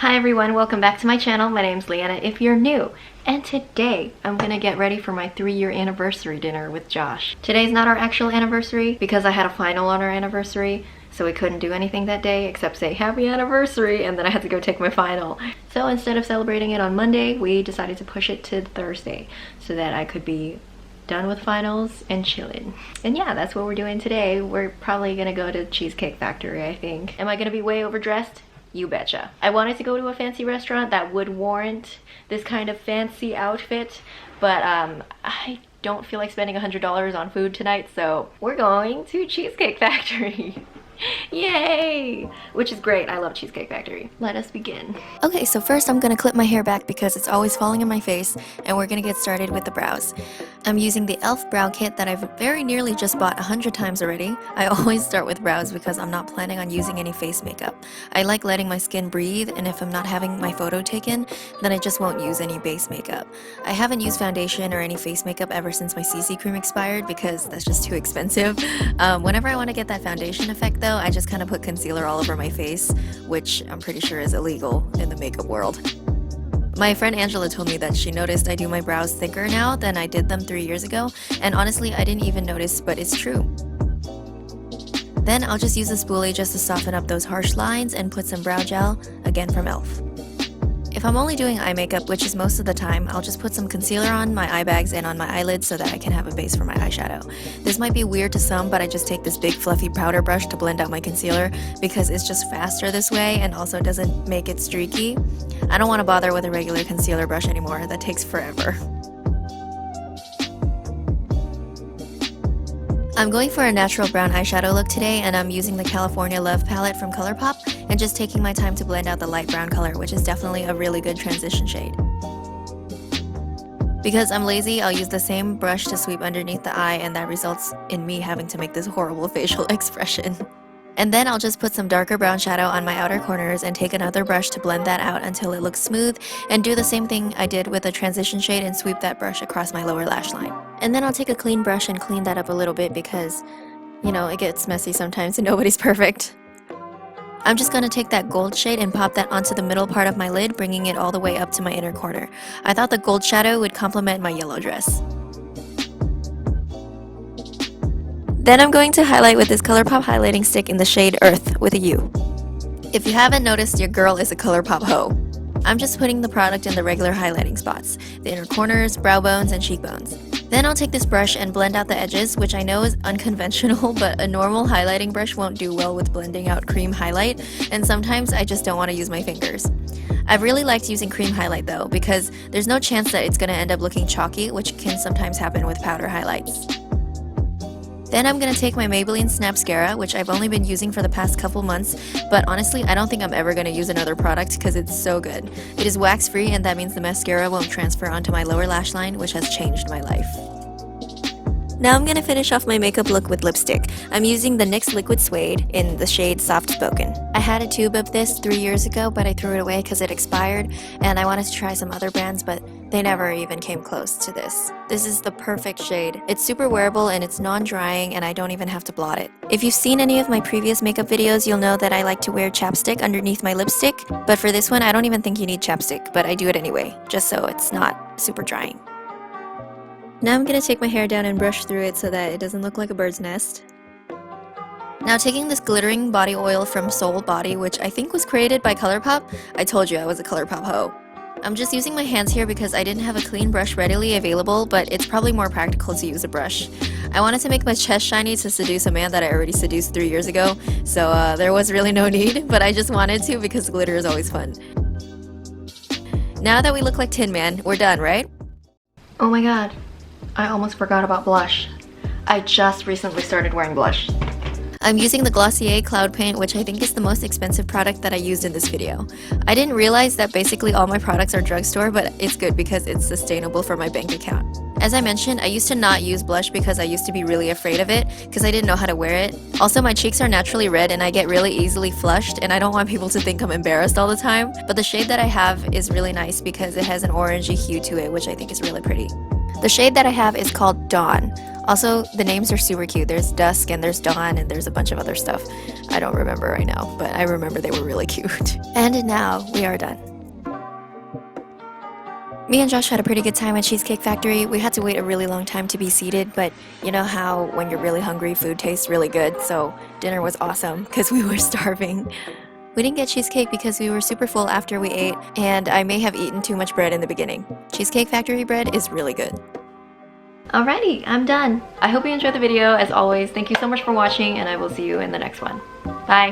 Hi everyone, welcome back to my channel. My name's Leanna if you're new, and today I'm gonna get ready for my 3-year anniversary dinner with Josh. Today's not our actual anniversary because I had a final on our anniversary, so we couldn't do anything that day except say happy anniversary, and then I had to go take my final. So instead of celebrating it on Monday, we decided to push it to Thursday so that I could be done with finals and chilling. And yeah, that's what we're doing today. We're probably gonna go to Cheesecake Factory, I think. Am I gonna be way overdressed? You betcha. I wanted to go to a fancy restaurant that would warrant this kind of fancy outfit, but I don't feel like spending $100 on food tonight, so we're going to Cheesecake Factory. Yay! Which is great. I love Cheesecake Factory. Let us begin. Okay, so first I'm gonna clip my hair back because it's always falling in my face, and we're gonna get started with the brows. I'm using the e.l.f. brow kit that I've very nearly just bought 100 times already. I always start with brows because I'm not planning on using any face makeup. I like letting my skin breathe, and if I'm not having my photo taken, then I just won't use any base makeup. I haven't used foundation or any face makeup ever since my CC cream expired because that's just too expensive. Whenever I want to get that foundation effect though, I just kind of put concealer all over my face, which I'm pretty sure is illegal in the makeup world. My friend Angela told me that she noticed I do my brows thicker now than I did them 3 years ago, and honestly I didn't even notice, but it's true. Then I'll just use a spoolie just to soften up those harsh lines and put some brow gel, again from e.l.f. If I'm only doing eye makeup, which is most of the time, I'll just put some concealer on my eye bags and on my eyelids so that I can have a base for my eyeshadow. This might be weird to some, but I just take this big fluffy powder brush to blend out my concealer because it's just faster this way and also doesn't make it streaky. I don't want to bother with a regular concealer brush anymore, that takes forever. I'm going for a natural brown eyeshadow look today, and I'm using the California Love palette from Colourpop and just taking my time to blend out the light brown color, which is definitely a really good transition shade. Because I'm lazy, I'll use the same brush to sweep underneath the eye, and that results in me having to make this horrible facial expression. And then I'll just put some darker brown shadow on my outer corners and take another brush to blend that out until it looks smooth, and do the same thing I did with the transition shade and sweep that brush across my lower lash line. And then I'll take a clean brush and clean that up a little bit because, you know, it gets messy sometimes and nobody's perfect. I'm just gonna take that gold shade and pop that onto the middle part of my lid, bringing it all the way up to my inner corner. I thought the gold shadow would complement my yellow dress. Then I'm going to highlight with this Colourpop highlighting stick in the shade Urth with a U. If you haven't noticed, your girl is a Colourpop hoe. I'm just putting the product in the regular highlighting spots, the inner corners, brow bones, and cheekbones. Then I'll take this brush and blend out the edges, which I know is unconventional, but a normal highlighting brush won't do well with blending out cream highlight, and sometimes I just don't want to use my fingers. I've really liked using cream highlight though, because there's no chance that it's going to end up looking chalky, which can sometimes happen with powder highlights. Then I'm going to take my Maybelline Snapscara, which I've only been using for the past couple months, but honestly I don't think I'm ever going to use another product because it's so good. It is wax free, and that means the mascara won't transfer onto my lower lash line, which has changed my life. Now I'm going to finish off my makeup look with lipstick. I'm using the NYX Liquid Suede in the shade Soft Spoken. I had a tube of this 3 years ago, but I threw it away because it expired, and I wanted to try some other brands, but they never even came close to this. This is the perfect shade. It's super wearable and it's non-drying, and I don't even have to blot it. If you've seen any of my previous makeup videos, you'll know that I like to wear chapstick underneath my lipstick, but for this one I don't even think you need chapstick, but I do it anyway, just so it's not super drying. Now I'm going to take my hair down and brush through it so that it doesn't look like a bird's nest. Now taking this glittering body oil from Soul Body, which I think was created by Colourpop. I told you I was a Colourpop hoe. I'm just using my hands here because I didn't have a clean brush readily available, but it's probably more practical to use a brush. I wanted to make my chest shiny to seduce a man that I already seduced 3 years ago, so there was really no need, but I just wanted to because glitter is always fun. Now that we look like Tin Man, we're done, right? Oh my god, I almost forgot about blush. I just recently started wearing blush. I'm using the Glossier Cloud Paint, which I think is the most expensive product that I used in this video. I didn't realize that basically all my products are drugstore, but it's good because it's sustainable for my bank account. As I mentioned, I used to not use blush because I used to be really afraid of it because I didn't know how to wear it. Also, my cheeks are naturally red and I get really easily flushed, and I don't want people to think I'm embarrassed all the time. But the shade that I have is really nice because it has an orangey hue to it, which I think is really pretty. The shade that I have is called Dawn. Also, the names are super cute. There's Dusk and there's Dawn and there's a bunch of other stuff. I don't remember right now, but I remember they were really cute. And now we are done. Me and Josh had a pretty good time at Cheesecake Factory. We had to wait a really long time to be seated, but you know how when you're really hungry, food tastes really good, so dinner was awesome because we were starving. We didn't get cheesecake because we were super full after we ate, and I may have eaten too much bread in the beginning. Cheesecake Factory bread is really good. Alrighty, I'm done. I hope you enjoyed the video. As always, thank you so much for watching, and I will see you in the next one. Bye!